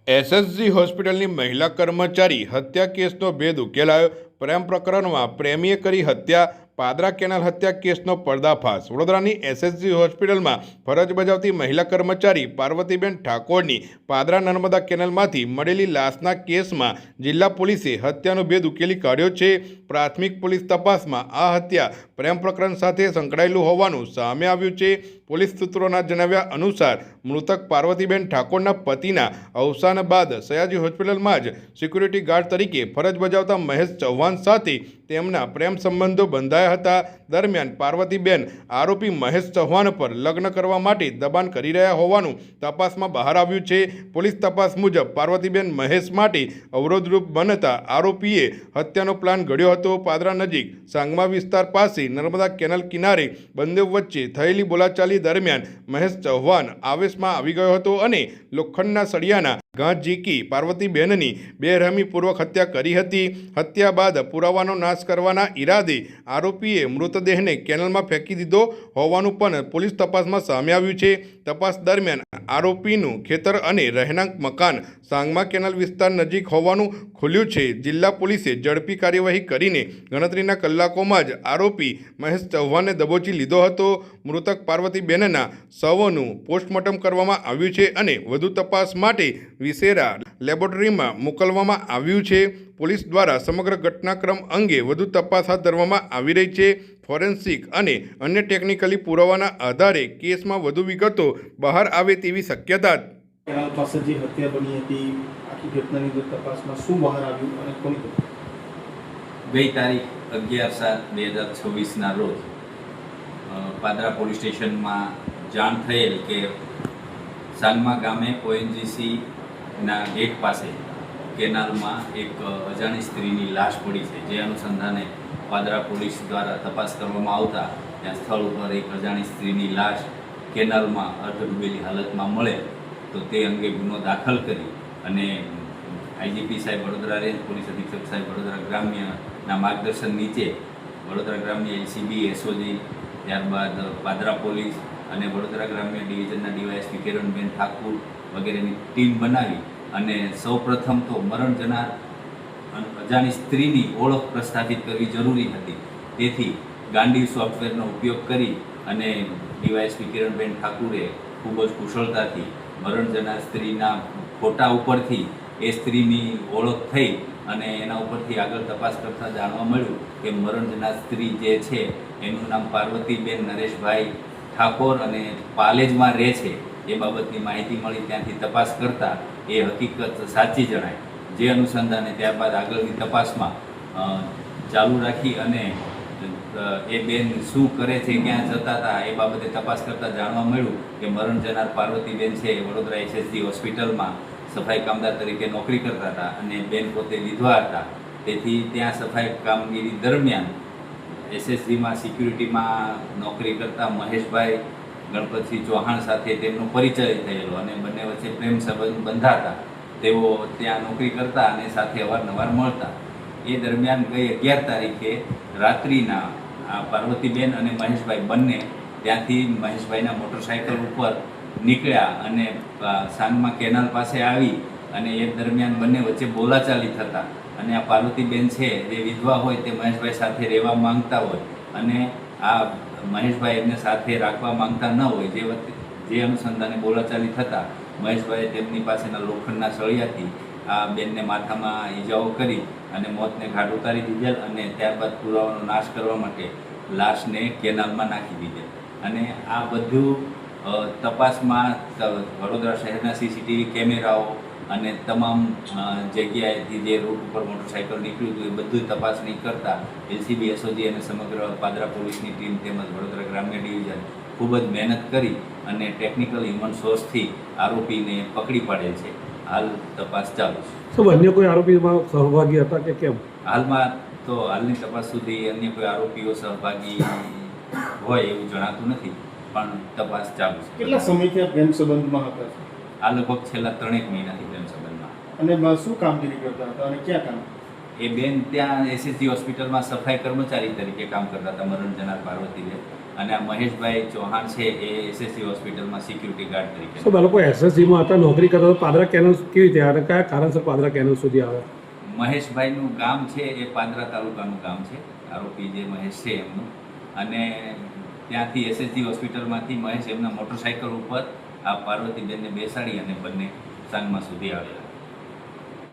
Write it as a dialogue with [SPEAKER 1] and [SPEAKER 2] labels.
[SPEAKER 1] SSG હોસ્પિટલની મહિલા કર્મચારી હત્યા કેસનો ભેદ ઉકેલાયો। પ્રેમ પ્રકરણમાં પ્રેમીએ કરી હત્યા। પાદરા કેનાલ હત્યા કેસનો પર્દાફાશ। વડોદરાની એસએસજી હોસ્પિટલમાં ફરજ બજાવતી મહિલા કર્મચારી પાર્વતીબેન ઠાકોરની પાદરા નર્મદા કેનાલમાંથી મળેલી લાશના કેસમાં જિલ્લા પોલીસે હત્યાનો ભેદ ઉકેલી કાઢ્યો છે। પ્રાથમિક પોલીસ તપાસમાં આ હત્યા પ્રેમ પ્રકરણ સાથે સંકળાયેલું હોવાનું સામે આવ્યું છે। પોલીસ સૂત્રોના જણાવ્યા અનુસાર મૃતક પાર્વતીબેન ઠાકોરના પતિના અવસાન બાદ સયાજી હોસ્પિટલમાં જ સિક્યુરિટી ગાર્ડ તરીકે ફરજ બજાવતા મહેશ ચૌહાણ સાથે તેમના પ્રેમ સંબંધો બંધાયા હતા। દરમિયાન પાર્વતીબેન આરોપી મહેશ ચૌહાણ પર લગ્ન કરવા માટે દબાણ કરી રહ્યા હોવાનું તપાસમાં બહાર આવ્યું છે। પોલીસ તપાસ મુજબ પાર્વતીબેન મહેશ માટે અવરોધરૂપ બનતા આરોપીએ હત્યાનો પ્લાન ઘડ્યો હતો। પાદરા નજીક સાંગમા વિસ્તાર પાસે નર્મદા કેનાલ કિનારે બંને વચ્ચે થયેલી બોલાચાલી દરમિયાન મહેશ ચૌહાણ આવેશમાં આવી ગયો હતો અને લોખંડના સળિયાના ઘા ઝીકી પાર્વતીબેનની બેરહેમીપૂર્વક હત્યા કરી હતી। હત્યા બાદ પુરાવાનો નાશ કરવાના ઈરાદે આરોપીએ મૃતદેહને કેનાલમાં ફેંકી દીધો હોવાનું પણ પોલીસ તપાસમાં સામે આવ્યું છે। તપાસ દરમિયાન આરોપીનું ખેતર અને રહેણાંક મકાન સાંગમા કેનાલ વિસ્તાર નજીક હોવાનું ખુલ્યું છે। જિલ્લા પોલીસે ઝડપી કાર્યવાહી કરીને ગણતરીના કલાકોમાં જ આરોપી મહેશ ચૌહાણને દબોચી લીધો હતો। મૃતક પાર્વતીબેનના શવનું પોસ્ટમોર્ટમ કરવામાં આવ્યું છે અને વધુ તપાસ માટે વિસેરા લેબોરેટરીમાં મોકલવામાં આવ્યું છે। પોલીસ દ્વારા સમગ્ર ઘટનાક્રમ અંગે વધુ તપાસ હાથ ધરવામાં આવી રહી છે। ફોરેન્સિક અને અન્ય ટેકનિકલી પુરાવાના આધારે કેસમાં વધુ વિગતો બહાર આવે તેવી શક્યતા।
[SPEAKER 2] કેનાલ પાસે જે હત્યા બની હતી આખી ઘટનાની તપાસમાં શું બહાર આવ્યું અને કોની?
[SPEAKER 3] ગઈ તારીખ 11/7/2026ના રોજ પાદરા પોલીસ સ્ટેશનમાં જાણ થયેલ કે સાંગમા ગામે ઓએનજીસીના ગેટ પાસે કેનાલમાં એક અજાણી સ્ત્રીની લાશ પડી છે। જે અનુસંધાને પાદરા પોલીસ દ્વારા તપાસ કરવામાં આવતા ત્યાં સ્થળ ઉપર એક અજાણી સ્ત્રીની લાશ કેનાલમાં અર્ધડૂબેલી હાલતમાં મળે તો તે અંગે ગુનો દાખલ કરી અને આઈજીપી સાહેબ વડોદરા રેન્જ પોલીસ અધિક્ષક સાહેબ વડોદરા ગ્રામ્યના માર્ગદર્શન નીચે વડોદરા ગ્રામ્ય એલસીબી એસઓજી ત્યારબાદ પાદરા પોલીસ અને વડોદરા ગ્રામ્ય ડિવિઝનના ડીવાયએસપી કિરણબેન ઠાકુર વગેરેની ટીમ બનાવી અને સૌપ્રથમ તો મરણ જનાર અજાણી સ્ત્રીની ઓળખ પ્રસ્થાપિત કરવી જરૂરી હતી। તેથી ગાંડી સોફ્ટવેરનો ઉપયોગ કરી અને ડીવાયએસપી કિરણબેન ઠાકુરે ખૂબ જ કુશળતાથી મરણ જનાર સ્ત્રીના ફોટા ઉપરથી એ સ્ત્રીની ઓળખ થઈ અને એના ઉપરથી આગળ તપાસ કરતાં જાણવા મળ્યું કે મરણ જનાર સ્ત્રી જે છે એનું નામ પાર્વતીબેન નરેશભાઈ ઠાકોર અને પાલેજમાં રહે છે એ બાબતની માહિતી મળી। ત્યાંથી તપાસ કરતાં એ હકીકત સાચી જણાય। જે અનુસંધાને ત્યારબાદ આગળની તપાસમાં ચાલુ રાખી અને એ બેન શું કરે છે, ક્યાં જતા હતા એ બાબતે તપાસ કરતાં જાણવા મળ્યું કે મરણ જનાર પાર્વતીબેન છે વડોદરા એસએસજી હોસ્પિટલમાં સફાઈ કામદાર તરીકે નોકરી કરતા હતા અને બેન પોતે વિધવા હતા। તેથી ત્યાં સફાઈ કામગીરી દરમિયાન એસએસજીમાં સિક્યુરિટીમાં નોકરી કરતા મહેશભાઈ ગણપતસિંહ ચૌહાણ સાથે તેમનો પરિચય થયેલો અને બંને વચ્ચે પ્રેમ સંબંધ બંધાતા। તેઓ ત્યાં નોકરી કરતા અને સાથે અવારનવાર મળતા। એ દરમિયાન ગઈ 11 તારીખે રાત્રિના પાર્વતીબેન અને મહેશભાઈ બંને ત્યાંથી મહેશભાઈના મોટરસાઇકલ ઉપર નીકળ્યા અને સાંગમા કેનાલ પાસે આવી અને એ દરમિયાન બંને વચ્ચે બોલાચાલી થતા અને આ પાર્વતીબેન છે જે વિધવા હોય તે મહેશભાઈ સાથે રહેવા માંગતા હોય અને આ મહેશભાઈ એમને સાથે રાખવા માંગતા ન હોય। જે અનુસંધાને બોલાચાલી થતાં મહેશભાઈએ તેમની પાસેના લોખંડના સળિયાથી આ બેનને માથામાં ઈજાઓ કરી અને મોતને ઘાટ ઉતારી દીધેલ અને ત્યારબાદ પુરાવાનો નાશ કરવા માટે લાશને કેનાલમાં નાખી દીધેલ। અને આ બધું તપાસમાં વડોદરા શહેરના સીસીટીવી કેમેરાઓ અને તમામ જગ્યાએથી જે રૂટ ઉપર મોટરસાઇકલ નીકળ્યું હતું એ બધું તપાસણી કરતાં એલસીબી એસઓજી અને સમગ્ર પાદરા પોલીસની ટીમ તેમજ વડોદરા ગ્રામ્ય ડિવિઝન ખૂબ જ મહેનત કરી અને ટેકનિકલ હ્યુમન સોર્સથી આરોપીને પકડી પાડેલ છે। હાલ તપાસ ચાલુ છે।
[SPEAKER 4] શું અન્ય કોઈ આરોપીમાં સહભાગી હતા કે કેમ?
[SPEAKER 3] હાલમાં તો હાલની તપાસ સુધી અન્ય કોઈ આરોપીઓ સહભાગી હોય એવું જણાતું નથી પણ તપાસ ચાલુ છે।
[SPEAKER 2] કેટલા સમયથી આ પ્રેમ સંબંધમાં હતા?
[SPEAKER 3] આ લગભગ છેલ્લા 3 મહિનાથી પ્રેમ સંબંધમાં।
[SPEAKER 2] અને શું કામગીરી કરતા હતા અને ક્યાં કામ?
[SPEAKER 3] એ બેન ત્યાં એસએસજી હોસ્પિટલમાં સફાઈ કર્મચારી તરીકે કામ કરતા હતા, મરણ જનાર પાર્વતીબેન. અને આ મહેશભાઈ ચૌહાણ છે એ એસએસજી હોસ્પિટલમાં સિક્યુરિટી ગાર્ડ તરીકે.
[SPEAKER 4] સાહેબ આ લોકો એસએસજીમાં હતા, નોકરી કરતા હતા, પાદરા કેનાલ કેવી રીતે આવે, કયા કારણસર પાદરા કેનાલ સુધી આવે?
[SPEAKER 3] મહેશભાઈનું ગામ છે એ પાદરા તાલુકાનું ગામ છે, આરોપી જે મહેશ છે એમનું. અને ત્યાંથી એસએસજી હોસ્પિટલમાંથી મહેશ એમના મોટરસાઇકલ ઉપર આ પાર્વતીબેનને બેસાડી અને બંને સાંજમાં સુધી આવ્યા.